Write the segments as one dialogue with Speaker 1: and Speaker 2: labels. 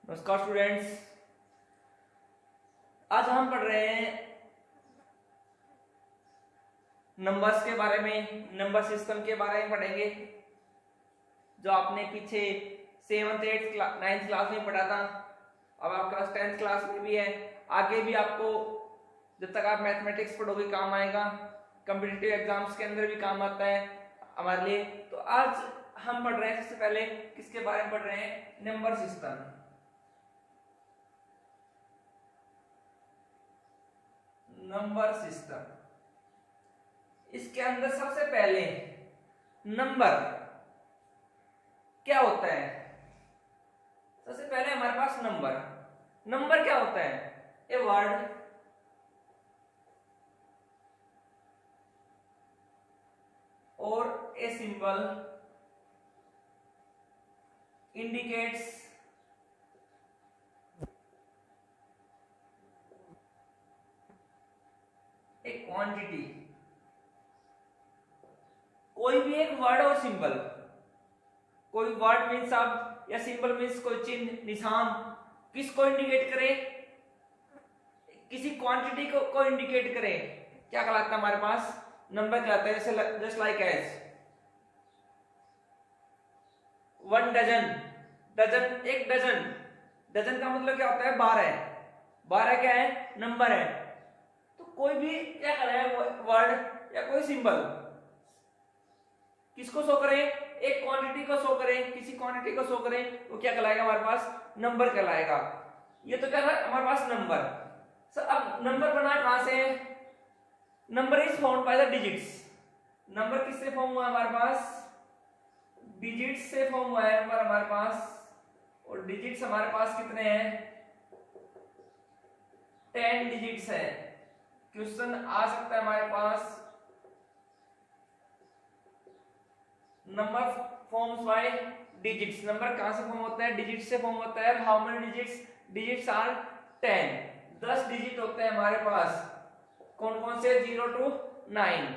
Speaker 1: नमस्कार स्टूडेंट्स, आज हम पढ़ रहे हैं नंबर्स के बारे में, नंबर सिस्टम के बारे में पढ़ेंगे जो आपने पीछे 7th 8th 9th क्लास में पढ़ा था। अब आपका 10th क्लास में भी है, आगे भी आपको जब तक आप मैथमेटिक्स पढ़ोगे काम आएगा, कॉम्पिटिटिव एग्जाम्स के अंदर भी काम आता है हमारे लिए। तो आज हम पढ़ रहे हैं, सबसे पहले किसके बारे में पढ़ रहे हैं? Number system. नंबर सिस्टम, इसके अंदर सबसे पहले नंबर क्या होता है? सबसे पहले हमारे पास नंबर क्या होता है? ए वर्ड और ए सिंबल इंडिकेट्स एक क्वांटिटी। कोई भी एक वर्ड और सिंबल, कोई वर्ड मीन्स आप या सिंबल मीन्स कोई चिन्ह निशान किसको इंडिकेट करे? किसी क्वांटिटी को इंडिकेट करे। क्या कहलाता है? हमारे पास नंबर कहलाता है। जैसे just like as 1 dozen. Dozen, एक डजन। डजन का मतलब क्या होता है? 12। 12 क्या है? नंबर है। तो कोई भी क्या कर रहा है वर्ड या कोई सिंबल किसको शो करे? एक क्वांटिटी को शो करे, किसी क्वांटिटी को शो करे, वो क्या कहलाएगा? हमारे पास नंबर कहलाएगा। ये तो क्या है हमारे पास नंबर। अब नंबर बना कहां से? Number is found by the digits. Number किससे फॉर्म हुआ हमारे पास? डिजिट्स से फॉर्म हुआ है नंबर हमारे पास। और डिजिट्स हमारे पास कितने हैं? 10 डिजिट्स है। क्वेश्चन आ सकता है हमारे पास, number forms by digits. Number कहां से फॉर्म होता है? डिजिट्स से फॉर्म होता है। How many digits? Digits are 10। 10 digit होते हैं हमारे पास। कौन कौन से? 0 to 9।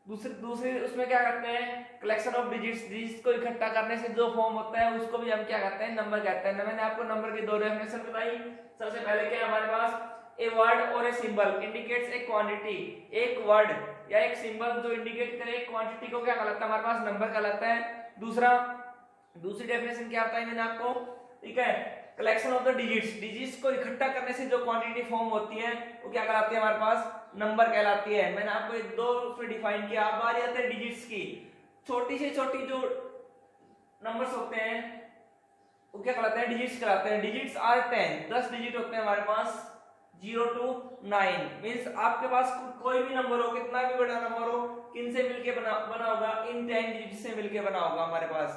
Speaker 1: दूसरे उसमें क्या करते हैं? Collection of digits. डिजिट्स को इकट्ठा करने से जो फॉर्म होता है उसको भी हम क्या कहते हैं? नंबर कहते हैं। मैंने आपको नंबर की 2 डेफिनेशन बताई। सबसे पहले क्या है हमारे पास? ए वर्ड और a symbol indicates a quantity. एक वर्ड या एक सिंबल जो इंडिकेट करे एक क्वांटिटी को क्या कहलाता है? हमारे पास नंबर कहलाता है। दूसरी डेफिनेशन क्या होता है मैंने आपको, ठीक है, collection of the digits. Digits को इकट्ठा करने से जो क्वांटिटी फॉर्म होती है वो क्या कहलाती है? हमारे पास नंबर कहलाती है। मैंने आपको ये 2 उसमें डिफाइन किया। अब बारी आती है डिजिट्स की। छोटी से छोटी जो नंबर्स होते हैं वो क्या कहलाते हैं? डिजिट्स कहलाते हैं। Digits are 10। 10 डिजिट होते हैं हमारे पास। 0 to 9 मीन्स आपके पास कोई भी नंबर हो, कितना भी बड़ा नंबर हो, किन से मिलके बना होगा? इन 10 डिजिट से मिलके बना होगा हमारे पास।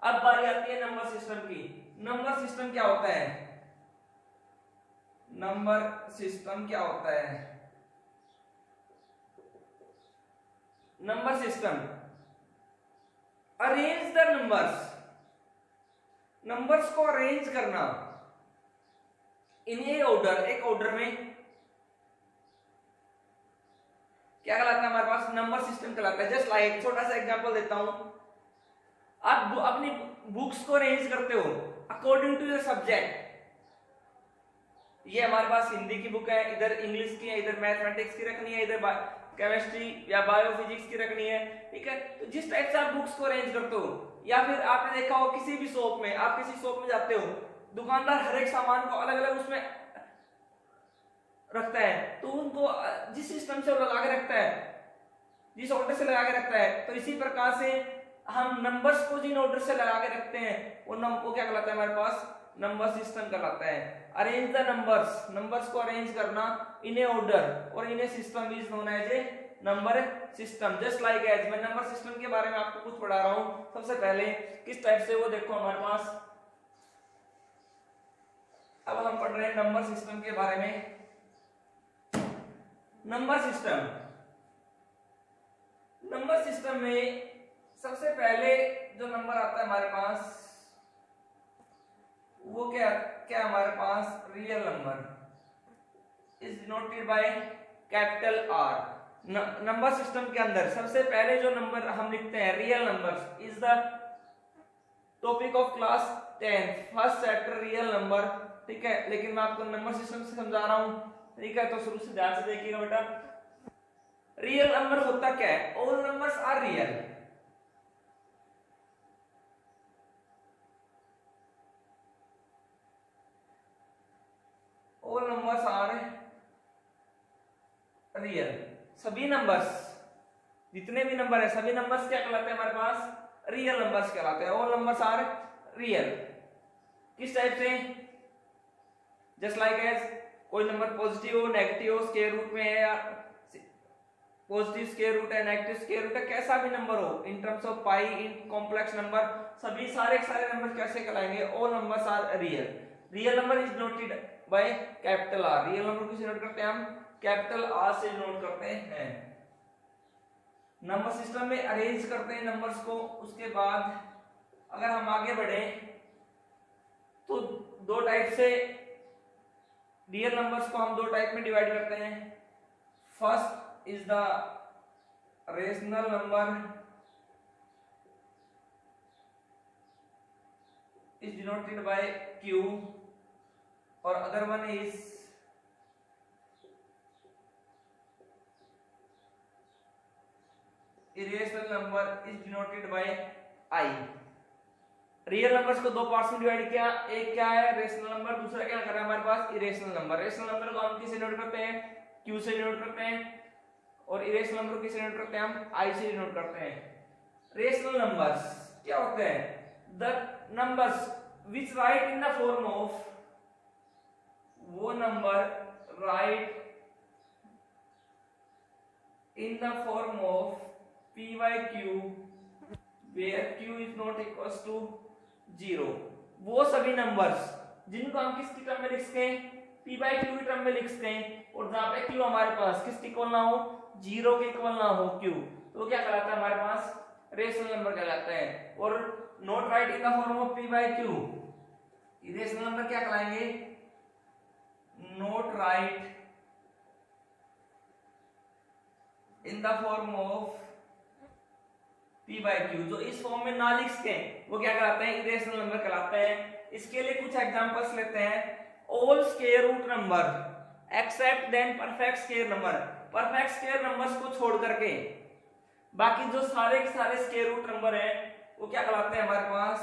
Speaker 1: अब बारी आती है नंबर सिस्टम की। नंबर सिस्टम क्या होता है? नंबर सिस्टम क्या होता है? Number system arrange the numbers. Numbers को अरेंज करना इन ए ऑर्डर, एक ऑर्डर में क्या कहलाता है हमारे पास? नंबर सिस्टम कहलाता है। जस्ट लाइक छोटा सा एग्जांपल देता हूं। आप अपनी बुक्स को अरेंज करते हो अकॉर्डिंग टू योर सब्जेक्ट। ये हमारे पास हिंदी की बुक है, इधर इंग्लिश की है, इधर मैथमेटिक्स की रखनी है, इधर केमिस्ट्री या बायोफिजिक्स की रखनी है, ठीक है। तो जिस टाइप से आप बुक्स को अरेंज करते हो, या फिर आपने देखा हो किसी भी शॉप में, आप किसी शॉप में जाते हो, दुकानदार हर एक सामान को अलग अलग उसमें रखता है, तो उनको जिस सिस्टम से वो लगा के रखता है, जिस ऑर्डर से लगा के रखता है, तो इसी प्रकार से हम नंबर्स को जिन ऑर्डर से लगा के रखते हैं वो क्या कहलाता है? हमारे पास नंबर सिस्टम कहलाता है। अरेंज द नंबर्स, नंबर्स को अरेंज करना इन ए ऑर्डर और in a system is known as a number system. Just like as मैं नंबर सिस्टम के बारे में आपको कुछ पढ़ा रहा हूं। सबसे पहले किस टाइप से वो देखो हमारे पास। अब हम पढ़ रहे हैं नंबर सिस्टम के बारे में। नंबर सिस्टम में सबसे पहले जो नंबर आता है हमारे पास वो क्या हमारे पास? Real number is denoted by capital R. Number system के अंदर सबसे पहले जो नंबर हम लिखते हैं real numbers is the topic of class 10th first set real number, ठीक है। लेकिन मैं आपको नंबर सिस्टम से समझा रहा हूं, ठीक है, तो शुरू से ध्यान से देखिएगा बेटा। रियल नंबर होता क्या है? All numbers are real. All numbers are real. सभी नंबर्स, जितने भी नंबर है सभी नंबर्स क्या कहलाते हैं हमारे पास? रियल नंबर्स कहलाते हैं। All numbers are real. किस टाइप से? जस्ट लाइक एज कोई नंबर पॉजिटिव हो, नेगेटिव हो, स्क्वायर रूट में है या पॉजिटिव स्क्वायर रूट है, नेगेटिव स्क्वायर रूट है, कैसा भी नंबर हो, in terms of pi, in complex number, सभी सारे नंबर कैसे कहलाएंगे? All numbers are real. Real number is noted by capital R. Real number किसे नोट करते हैं हम? कैपिटल आर से नोट करते हैं। नंबर सिस्टम में अरेंज करते हैं नंबर्स को। उसके बाद अगर हम आगे बढ़े तो दो टाइप से रियल नंबर्स को हम दो टाइप में डिवाइड करते हैं। First is the rational number is denoted bye Q और other one is irrational number is denoted by I। Real numbers को दो पार्ट्स में डिवाइड किया, एक क्या है? रेशनल नंबर, दूसरा क्या कर रहा है हमारे पास? Irrational number. रेशनल नंबर को हम किसे नोट करते हैं? Q से नोट करते हैं, और इरेशनल नंबर को किसे नोट करते हैं? हम I से नोट करते हैं। रेशनल नंबर्स क्या होते हैं? The numbers which write in the form of, वो number write in the form of P by Q where Q is not equals to 0। वो सभी नंबर्स जिनको हम किसकी टर्म में लिख सकते हैं? P by Q की टर्म में लिख सकते हैं, और जहां पे Q हमारे पास किसके इक्वल ना हो? 0 के इक्वल ना हो Q, तो क्या कहलाता है हमारे पास? रेशनल नंबर कहलाता है। और not write in the form of P by Q, irrational number क्या कहलाएंगे? Not write in the form of P by Q, जो इस फॉर्म में ना लिख सके वो क्या कहलाते हैं? इरेशनल नंबर कहलाते हैं। इसके लिए कुछ एग्जांपल्स लेते हैं। All square root number except then perfect square number. Perfect square numbers को छोड़ करके बाकी जो सारे के सारे स्क्वायर रूट नंबर हैं वो क्या कहलाते हैं हमारे पास?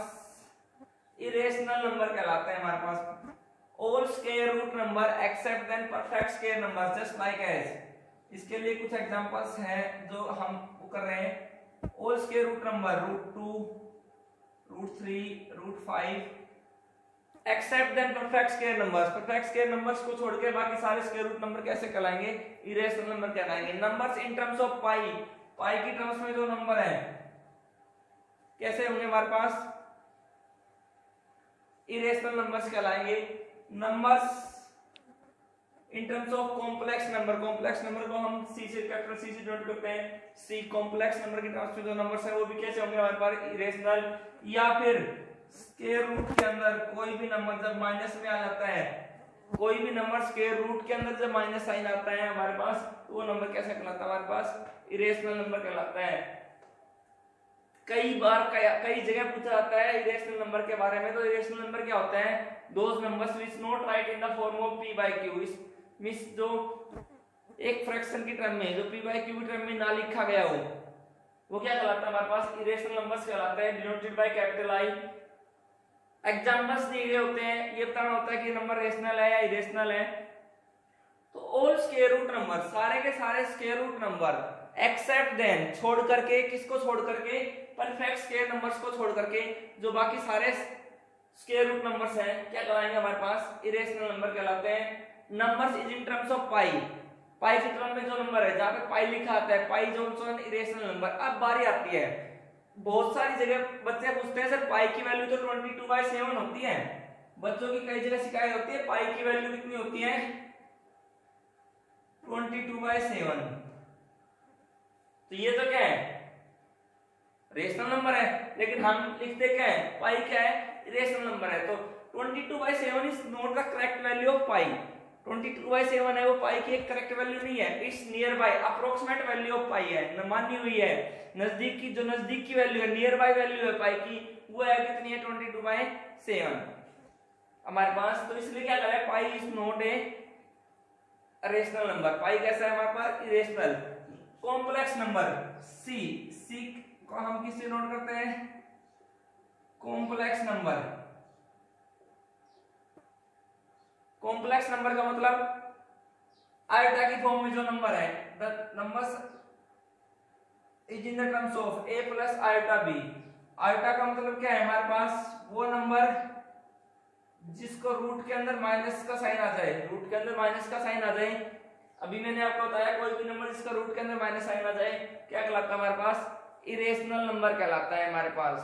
Speaker 1: इरेशनल नंबर कहलाते हैं हमारे पास। All square root number except then perfect square number, just like as. इसके लिए कुछ एग्जांपल्स हैं जो हम कर रहे हैं। All square root number √2, √3, √5 except then perfect square numbers. Perfect square numbers को छोड़ के बाकी सारे स्क्वायर रूट नंबर कैसे कहलाएंगे? इरेशनल नंबर कहलाएंगे। Numbers in terms of pi, pi की टर्म्स में जो नंबर है कैसे होंगे हमारे पास? इरेशनल नंबर्स कहलाएंगे। Numbers in terms of complex number, complex number को हम C से, कैपिटल C से नोट करते हैं। C कॉम्प्लेक्स नंबर की टर्म्स में जो नंबर्स है वो भी कैसे होंगे हमारे पास? इरेशनल। या फिर स्क्वायर रूट के अंदर कोई भी नंबर जब माइनस में आ जाता है, कोई भी नंबर स्क्वायर रूट के अंदर जब माइनस साइन आता है हमारे पास, तो वो नंबर कैसे कहलाता है हमारे पास? इरेशनल नंबर कहलाता है। कई बार कई जगह पूछा जाता है इरेशनल नंबर के बारे में। तो इरेशनल नंबर क्या होता है? Those numbers which not write in the form of P by Q, means जो एक फ्रैक्शन की टर्म में, जो P by Q की टर्म में ना लिखा गया हो, वो क्या कहलाता है हमारे पास? इरेशनल नंबर्स कहलाता है, denoted by capital I। Examples दिए गए होते हैं, ये बताना होता है कि नंबर रेशनल है या इरेशनल है। तो ऑल स्क्वायर रूट नंबर, सारे के सारे square root number except then, छोड़ करके, किसको छोड़ करके? परफेक्ट स्क्वायर नंबर्स को छोड़ करके जो बाकी सारे स्क्वायर रूट नंबर्स हैं क्या कहलाएंगे हमारे पास? इरेशनल नंबर कहलाते हैं। Numbers is in terms of pi, pi की टर्म में जो नंबर है जहां पे पाई लिखा आता है, पाई जॉनसन इरेशनल नंबर। अब बारी आती है, बहुत सारी जगह बच्चे पूछते हैं सर पाई की वैल्यू तो 22/7 होती है। बच्चों की कई जगह शिकायत होती है पाई की वैल्यू कितनी होती है? 22/7। तो ये तो क्या है? रेशनल नंबर है, लेकिन हम लिखते क्या है? पाई क्या है? इरेशनल नंबर है। तो 22/7 is not the correct value of pi. 22/7 है वो पाई की एक करेक्ट वैल्यू नहीं है। It's near by, approximate value of pi है, मानी हुई है, नजदीक की, जो नजदीक की वैल्यू है, नियर बाय वैल्यू है पाई की, वो है कितनी है 22/7 हमारे पास। तो इसलिए क्या करें, pi is not a rational number. Pi कैसा है हमारे पास, irrational. Complex number C, C को हम किससे नोट करते हैं, कॉम्प्लेक्स नंबर। कॉम्प्लेक्स नंबर का मतलब आयोटा की फॉर्म में जो नंबर है, the numbers is in the terms of a plus iota b। Iota का मतलब क्या है हमारे पास, वो नंबर जिसको रूट के अंदर माइनस का साइन आ जाए, रूट के अंदर माइनस का साइन आ जाए। अभी मैंने आपको बताया कोई भी नंबर जिसका रूट के अंदर माइनस साइन आ जाए क्या कहलाता है हमारे पास, इरेशनल नंबर कहलाता है हमारे पास।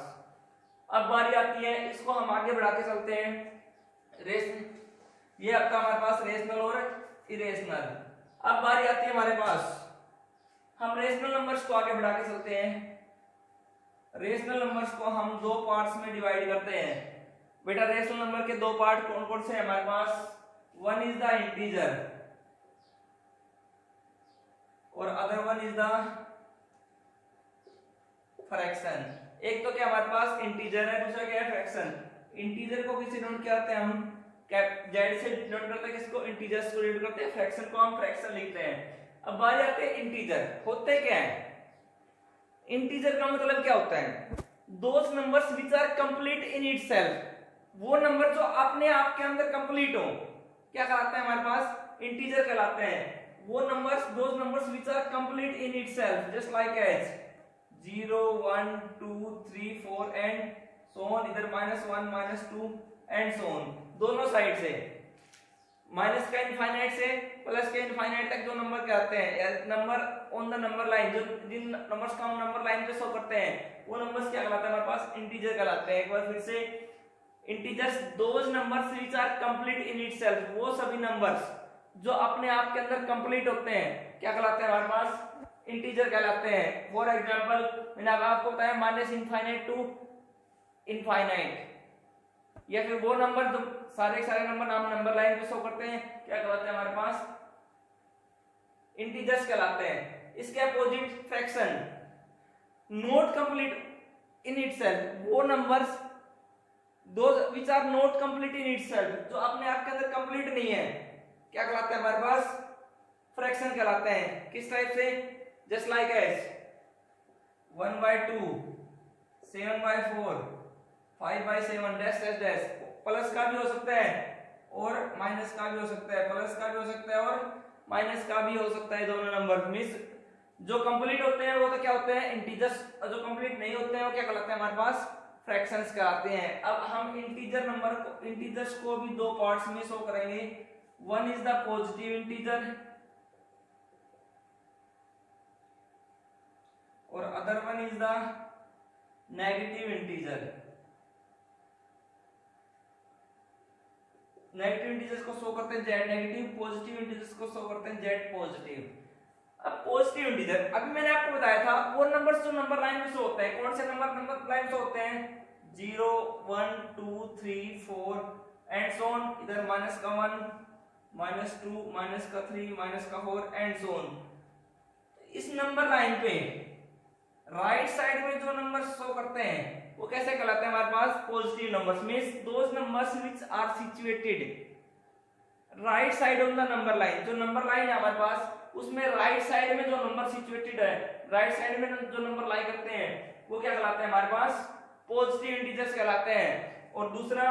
Speaker 1: अब बारी आती है, इसको हम आगे बढ़ा के चलते हैं। ये आपका हमारे पास रेशनल और इरेशनल। अब बारी आती है हमारे पास, हम रेशनल नंबर्स को आगे बढ़ा के चलते हैं। रेशनल नंबर्स को हम दो पार्ट्स में डिवाइड करते हैं। बेटा रेशनल नंबर के दो पार्ट कौन कौन से हैं हमारे पास, वन इज द इंटीजर और other one is the fraction. एक तो क्या हमारे पास इंटीजर है, दूसरा क्या है फ्रैक्शन। इंटीजर को किससे डिनोट करते हैं हम, जेड से डिनोट करते हैं किसको, इंटीजर्स को डिनोट करते हैं, फ्रैक्शन को हम फ्रैक्शन लिखते हैं। अब बात आते हैं इंटीजर, होते क्या है। इंटीजर का मतलब क्या होता है, those numbers which are complete in itself. वो नंबर जो अपने आप के अंदर कंप्लीट हो क्या कहलाते हैं हमारे पास, इंटीजर कहलाते हैं। वो numbers, those numbers which are complete in itself, just like as 0 1 2 3 4 and so on. इधर -1 -2 एंड सो ऑन, दोनों साइड से, माइनस का इनफाइनाइट से प्लस के इनफाइनाइट तक जो नंबर कहते हैं, number on the number line, जो जिन नंबर्स को हम नंबर लाइन पे शो करते हैं वो नंबर्स क्या कहलाते हैं हमारे पास, इंटीजर कहलाते हैं। एक बार फिर से, integers those numbers which are complete in itself, वो सभी नंबर्स जो अपने आप के अंदर कंप्लीट होते हैं क्या कहलाते हैं हमारे पास, इंटीजर कहलाते हैं। फॉर एग्जांपल मैंने आपको बताया -इनफाइनाइट टू इनफाइनाइट, या फिर वो नंबर जो सारे नंबर नाम नंबर लाइन पे शो करते हैं क्या कहलाते हैं हमारे पास, इंटीजर्स कहलाते हैं। इसके opposite fraction, not complete in itself, वो numbers those which are not complete in itself, जो अपने आप के अंदर कंप्लीट नहीं है क्या कहलाते हैं हमारे पास, फ्रैक्शन कहलाते हैं। किस टाइप से, just like as 1/2 7/4 5/7 dash dash dash. Plus का भी हो सकता है और माइनस का भी हो सकता है, प्लस का भी हो सकता है और माइनस का भी हो सकता है। दोनों नंबर मींस जो कंप्लीट होते हैं वो तो क्या होते हैं इंटीजर्स, और जो कंप्लीट नहीं होते हैं वो क्या कहलाते हैं हमारे पास, फ्रैक्शंस कहलाते हैं। अब हम इंटीजर नंबर को, इंटीजर्स को भी दो पार्ट्स में शो करेंगे। One is the positive integer और other one is the negative integer. Negative integers को शो करते हैं जेड नेगेटिव, पॉजिटिव इंटीजर्स को शो करते हैं जेड पॉजिटिव। अब पॉजिटिव इंटीजर, अभी मैंने आपको बताया था वो नंबर्स जो नंबर लाइन में शो होते हैं, कौन से नंबर लाइन शो होते हैं, 0 1 2 3 4 एंड सो ऑन। इधर -1 -2 -3 -4 एंड सो ऑन। इस नंबर लाइन पे राइट साइड में जो नंबर शो करते हैं वो कैसे कहलाते हैं हमारे पास, positive numbers. Means those numbers which are situated right side of the number line. जो नंबर लाइन है हमारे पास उसमें राइट साइड में जो नंबर सिचुएटेड है, राइट साइड में जो नंबर लाई करते हैं वो क्या कहलाते हैं हमारे पास, पॉजिटिव इंटीजर्स कहलाते हैं। और दूसरा,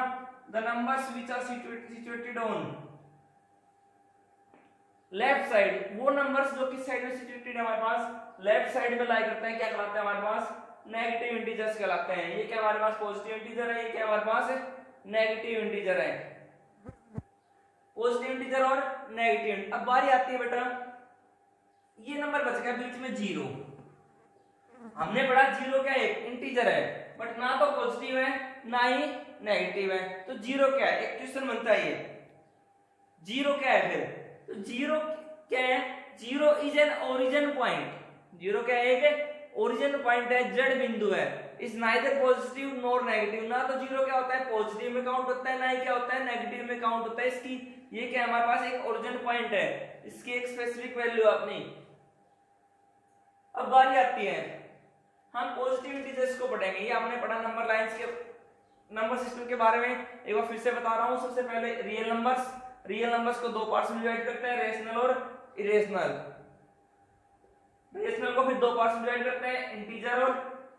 Speaker 1: the numbers which are situated on left side, वो नंबर्स जो किस साइड में सिचुएटेड है हमारे पास, लेफ्ट साइड में लाई करते हैं क्या कहलाते हैं हमारे पास, नेगेटिव इंटीजर्स कहलाते हैं। ये क्या हमारे पास पॉजिटिव इंटीजर है, ये क्या हमारे पास नेगेटिव इंटीजर है, पॉजिटिव इंटीजर और नेगेटिव। अब बारी आती है बेटा, ये नंबर बच गया बीच में 0। हमने पढ़ा 0 क्या एक इंटीजर है, बट ना तो पॉजिटिव है ना ही नेगेटिव है, तो 0 क्या है, एक क्वेश्चन बनता है ये 0 क्या है फिर, तो 0 क्या है, 0 इज एन ओरिजिन पॉइंट। 0 क्या है, एक ओरिजिन पॉइंट है, जेड बिंदु है, is neither positive nor negative. ना तो 0 क्या होता है पॉजिटिव में काउंट होता है, ना ही क्या होता है नेगेटिव में काउंट होता है। इसकी ये क्या हमारे पास एक ओरिजिन पॉइंट है, इसकी एक स्पेसिफिक वैल्यू अपनी। अब बारी आती है, हम पॉजिटिव इंटीजर्स को पढ़ेंगे। ये हमने पढ़ा नंबर लाइंस के नंबर सिस्टम के बारे में, एक बार फिर से बता रहा हूँ। सबसे पहले रियल नंबर्स को दो पार्ट्स में डिवाइड करते हैं, रेशनल और इरेशनल। रेशनल को फिर दो पार्ट्स में डिवाइड करते हैं, इंटीजर और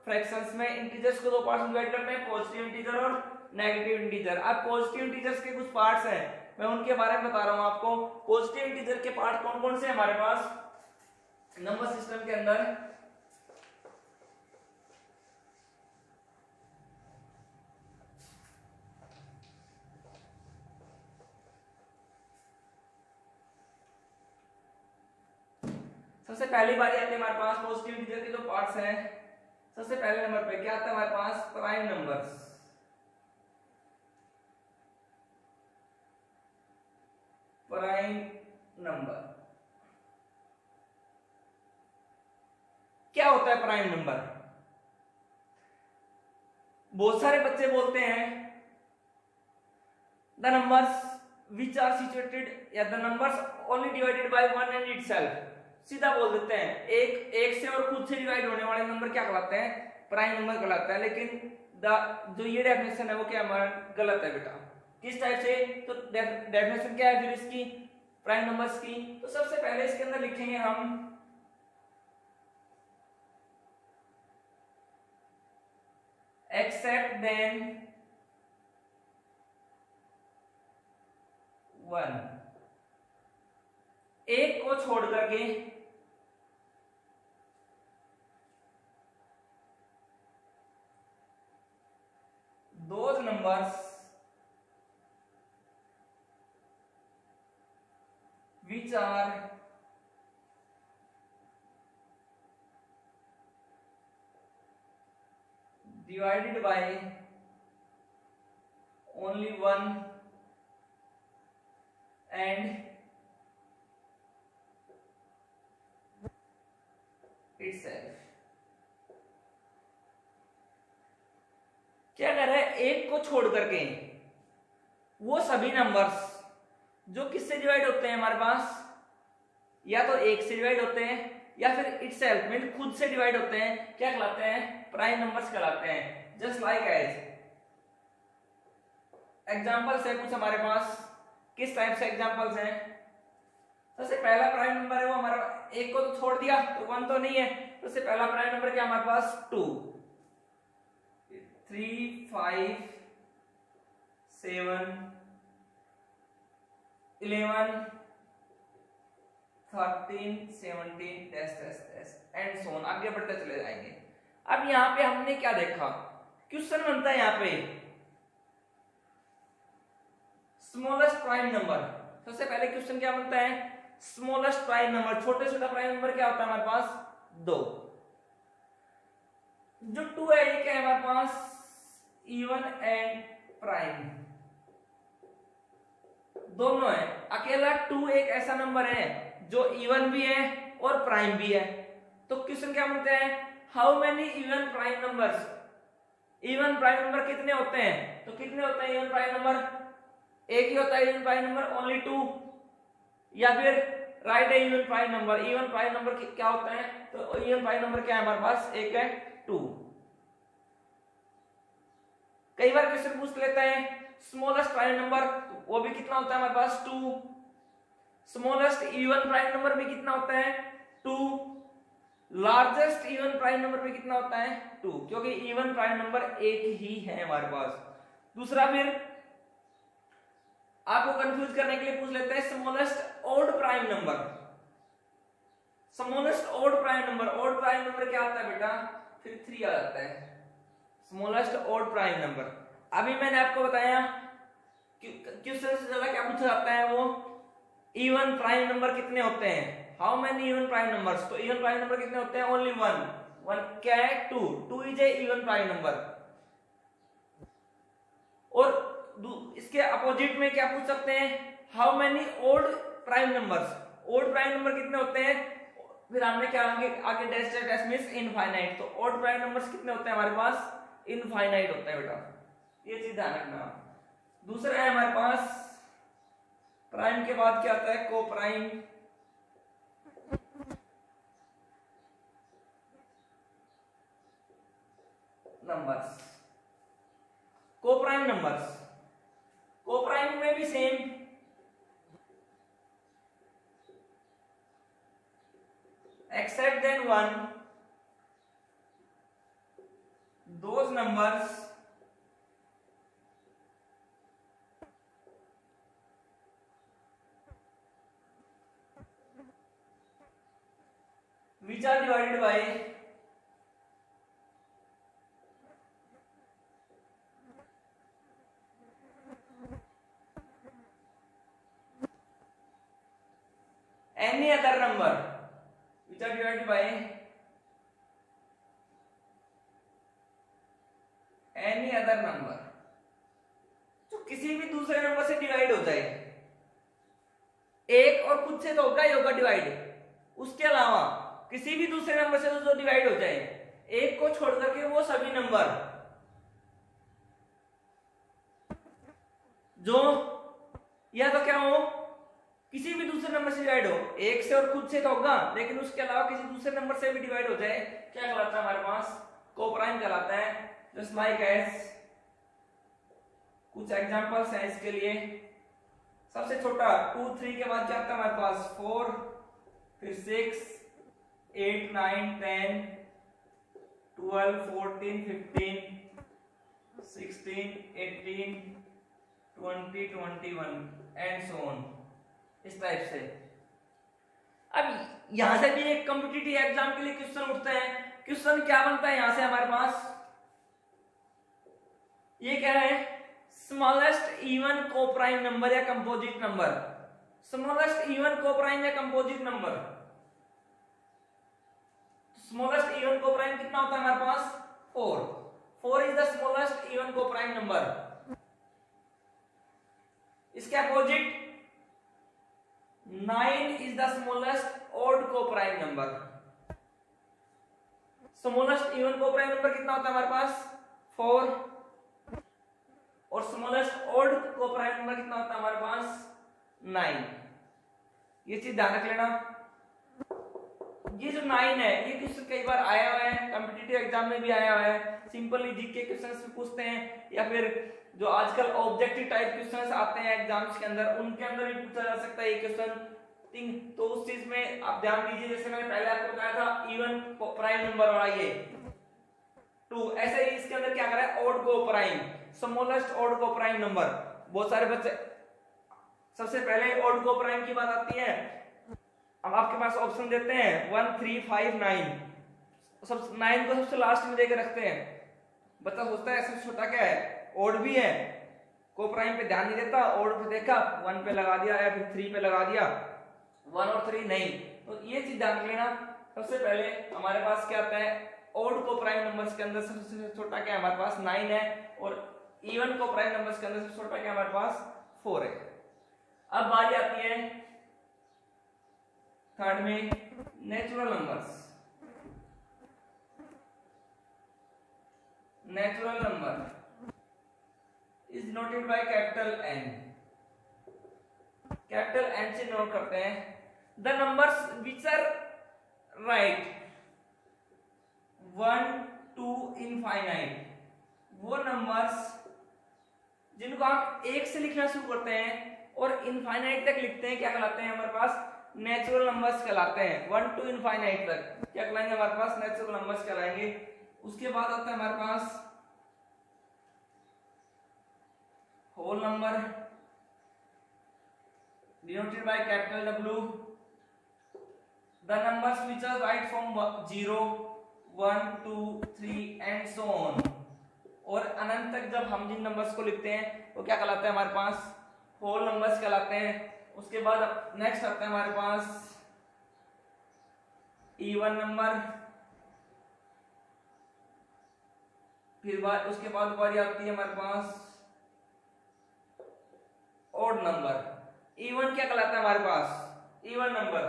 Speaker 1: फ्रैक्शंस में। इंटीजर्स को दो पार्ट्स में डिवाइड करते हैं, पॉजिटिव इंटीजर और नेगेटिव इंटीजर। अब पॉजिटिव इंटीजर्स के कुछ पार्ट्स हैं, मैं उनके बारे में बता रहा हूं आपको। पॉजिटिव इंटीजर के पार्ट कौन कौन से हमारे पास नंबर सिस्टम के अंदर? सबसे पहली बारी आती है हमारे पास पॉजिटिव इंटीजर के जो पार्ट्स हैं। सबसे पहले नंबर पे क्या आता है हमारे पास? Prime numbers. प्राइम नंबर क्या होता है? प्राइम नंबर, बहुत सारे बच्चे बोलते हैं the numbers which are situated या the numbers only divided by one and itself. सीधा बोल देते हैं एक से और खुद से डिवाइड होने वाले नंबर क्या कहलाते हैं? प्राइम नंबर कहलाता है। लेकिन जो ये डेफिनेशन है वो क्या हमारा गलत है बेटा। किस टाइप से? तो डेफिनेशन क्या है फिर इसकी प्राइम नंबर्स की? तो सबसे पहले इसके अंदर लिखेंगे हम एक्सेप्ट देन वन, एक को छोड़ करके those numbers which are divided by only one and itself। क्या कर रहा है? एक को छोड़ करके वो सभी नंबर्स जो किससे डिवाइड होते हैं हमारे पास? या तो एक से डिवाइड होते हैं या फिर इटसेल्फ मीन खुद से डिवाइड होते हैं, क्या कहलाते हैं? प्राइम नंबर्स कहलाते हैं। जस्ट लाइक एज एग्जांपल्स है कुछ हमारे पास। किस टाइप से एग्जांपल्स हैं? सबसे पहला प्राइम नंबर है वो हमारा, एक को तो छोड़ दिया तो वन तो नहीं है। सबसे पहला प्राइम नंबर क्या हमारे पास? 2, 3, 5, 7, 11, 13, 17 एंड सो ऑन, आगे बढ़ते चले जाएंगे। अब यहां पे हमने क्या देखा? क्वेश्चन बनता है यहां पे स्मॉलेस्ट प्राइम नंबर। सबसे पहले क्वेश्चन क्या बनता है? स्मॉलेस्ट प्राइम नंबर, छोटे छोटा प्राइम नंबर क्या होता है हमारे पास? 2। जो 2 है ये क्या है हमारे पास? इवन एंड प्राइम दोनों है। अकेला 2 एक ऐसा नंबर है जो इवन भी है और प्राइम भी है। तो क्वेश्चन क्या बनते हैं? How many even prime numbers? Even prime number कितने होते हैं? तो कितने होते हैं इवन प्राइम नंबर? एक ही होता है इवन प्राइम नंबर, ओनली 2। या फिर राइट है even prime number. Even prime number क्या होता है? तो इवन प्राइम नंबर क्या है हमारे पास? एक है 2। कई बार क्वेश्चन पूछ लेते हैं स्मॉलेस्ट प्राइम नंबर, वो भी कितना होता है हमारे पास? 2। स्मॉलेस्ट इवन प्राइम नंबर भी कितना होता है? 2। लार्जेस्ट इवन प्राइम नंबर भी कितना होता है? 2, क्योंकि इवन प्राइम नंबर एक ही है हमारे पास। दूसरा फिर आपको कंफ्यूज करने के लिए पूछ लेते हैं smallest odd prime number. Smallest odd prime number, odd prime number क्या आता है बेटा? फिर 3 आ जाता है स्मॉलेस्ट ऑड प्राइम नंबर। अभी मैंने आपको बताया क्वेश्चन से ज्यादा क्या पूछा जाता है वो इवन प्राइम नंबर कितने होते हैं? How many even prime numbers? तो इवन प्राइम नंबर कितने होते हैं? ओनली 1 क्या है? 2 is a even prime number. और इसके अपोजिट में क्या पूछ सकते हैं? How many odd prime numbers? Odd prime number कितने होते हैं? फिर हमने क्या आगे डैश मींस इनफाइनाइट। तो ओड प्राइम नंबर्स कितने होते हैं हमारे पास? इनफाइनाइट होता है बेटा, ये चीज ध्यान रखना। दूसरा है हमारे पास प्राइम के बाद क्या आता है? को prime. Numbers. Coprime numbers, coprime में भी same, except then one, those numbers which are divided by any other number, which are divided by any other number, जो किसी भी दूसरे नंबर से डिवाइड हो जाए। एक और खुद से तो होगा ही होगा डिवाइड, उसके अलावा किसी भी दूसरे नंबर से जो डिवाइड हो जाए, एक को छोड़ करके वो सभी नंबर जो या तो क्या हो, किसी भी दूसरे नंबर से डिवाइड हो, एक से और खुद से तो होगा, लेकिन उसके अलावा किसी दूसरे नंबर से भी डिवाइड हो जाए, क्या कहलाता है हमारे पास, कोप्राइम कहलाता है। जस्ट लाइक एस, कुछ एग्जांपल्स हैं इसके लिए। सबसे छोटा 2 3 के बाद क्या आता है हमारे पास 4, फिर 6 8 9 10 12 14 15 16 18 20 21 एंड सो ऑन, इस टाइप से। अब यहां से भी एक कॉम्पिटिटिव एग्जाम के लिए क्वेश्चन उठते हैं। क्वेश्चन क्या बनता है यहां से हमारे पास, ये कह रहे हैं स्मॉलेस्ट इवन कोप्राइम नंबर या composite number. Smallest even coprime या composite number, smallest even coprime कितना होता है हमारे पास 4। 4 is the smallest even coprime number. इसके opposite 9 is the smallest odd coprime number. Smallest even coprime number कितना होता है हमारे पास 4, और स्मॉलेस्ट ऑड कोप्राइम नंबर कितना होता है हमारे पास 9। ये चीज ध्यान रख लेना। ये जो 9 है ये क्वेश्चन कई बार आया हुआ है, कॉम्पिटिटिव एग्जाम में भी आया हुआ है, सिंपली जीके क्वेश्चंस में पूछते हैं, या फिर जो आजकल ऑब्जेक्टिव टाइप क्वेश्चंस आते हैं एग्जाम्स के अंदर, उनके अंदर भी पूछा जा सकता है ये क्वेश्चन। तो उस चीज में आप ध्यान दीजिए, जैसे मैंने पहले आपको बताया था इवन प्राइम नंबर वाला ये 2, ऐसे ही इसके अंदर क्या करा है odd coprime, smallest odd coprime number. बहुत सारे बच्चे, सबसे पहले ऑड कोप्राइम की बात आती है, अब आपके पास ऑप्शन देते हैं 1 3 5 9, सब 9 को सबसे लास्ट में देकर रखते हैं। बच्चा सोचता है सबसे छोटा क्या है, ऑड भी है, कोप्राइम पे ध्यान नहीं देता, ऑड पे देखा 1 पे लगा दिया या फिर 3 पे लगा दिया, 1 और 3 नहीं। तो ये चीज ध्यान लेना। सबसे पहले हमारे पास क्या आता है, ऑड कोप्राइम नंबर्स के अंदर सबसे छोटा क्या है हमारे पास 9 है, और इवन कोप्राइम नंबर्स के अंदर सबसे छोटा क्या है हमारे पास 4 है। अब बारी आती है थर्ड में, natural numbers. Natural number is noted by capital N। Capital N से नोट करते हैं the numbers which are right 1 to infinite, वो नंबर्स जिनको आप 1 से लिखना शुरू करते हैं और इनफाइनाइट तक लिखते हैं, क्या कहलाते हैं हमारे पास नेचुरल नंबर्स कहलाते हैं। 1 to इनफाइनाइट तक क्या कहलाएंगे हमारे पास नेचुरल नंबर्स कहलाएंगे। उसके बाद आता है हमारे पास whole number denoted by capital W, the numbers which are write from 0 1 2 3 and so on, और अनंत तक जब हम जिन नंबर्स को लिखते हैं वो क्या कहलाते हैं हमारे पास होल नंबर्स कहलाते हैं। उसके बाद नेक्स्ट आता है हमारे पास इवन नंबर, फिर उसके बाद बारी आती है हमारे पास ऑड नंबर। इवन क्या कहलाता है हमारे पास even number,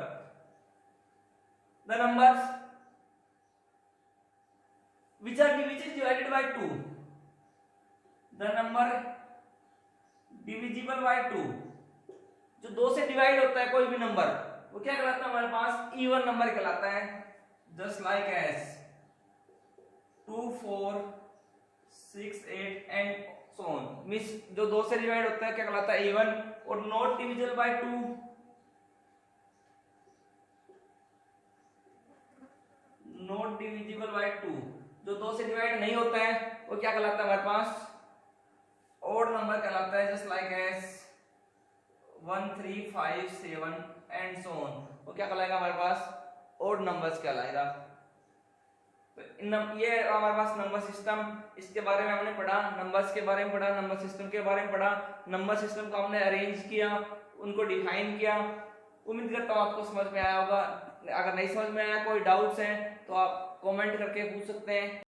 Speaker 1: the numbers which is divided by 2, the number divisible by 2, जो 2 से डिवाइड होता है कोई भी नंबर वो क्या कहलाता है हमारे पास इवन नंबर कहलाता है। Just like S 2 4 6 8 and so on. Means जो 2 से डिवाइड होता है क्या कहलाता है इवन, और not divisible by 2, not divisible by 2 जो 2 से डिवाइड नहीं होता है वो क्या कहलाता है हमारे पास ओड नंबर कहलाता है, just like S 1 3 5 7 and so on. वो क्या कहलाएगा हमारे पास ओड नंबर्स कहलाएगा। तो ये हमारे पास नंबर सिस्टम, इसके बारे में हमने पढ़ा, नंबर्स के बारे में पढ़ा, नंबर सिस्टम के बारे में पढ़ा, नंबर सिस्टम को हमने अरेंज किया, उनको डिफाइन किया। उम्मीद करता हूँ आपको समझ में आया होगा। अगर नहीं समझ में आया, कोई डाउट्स हैं तो आप कमेंट करके पूछ सकते हैं।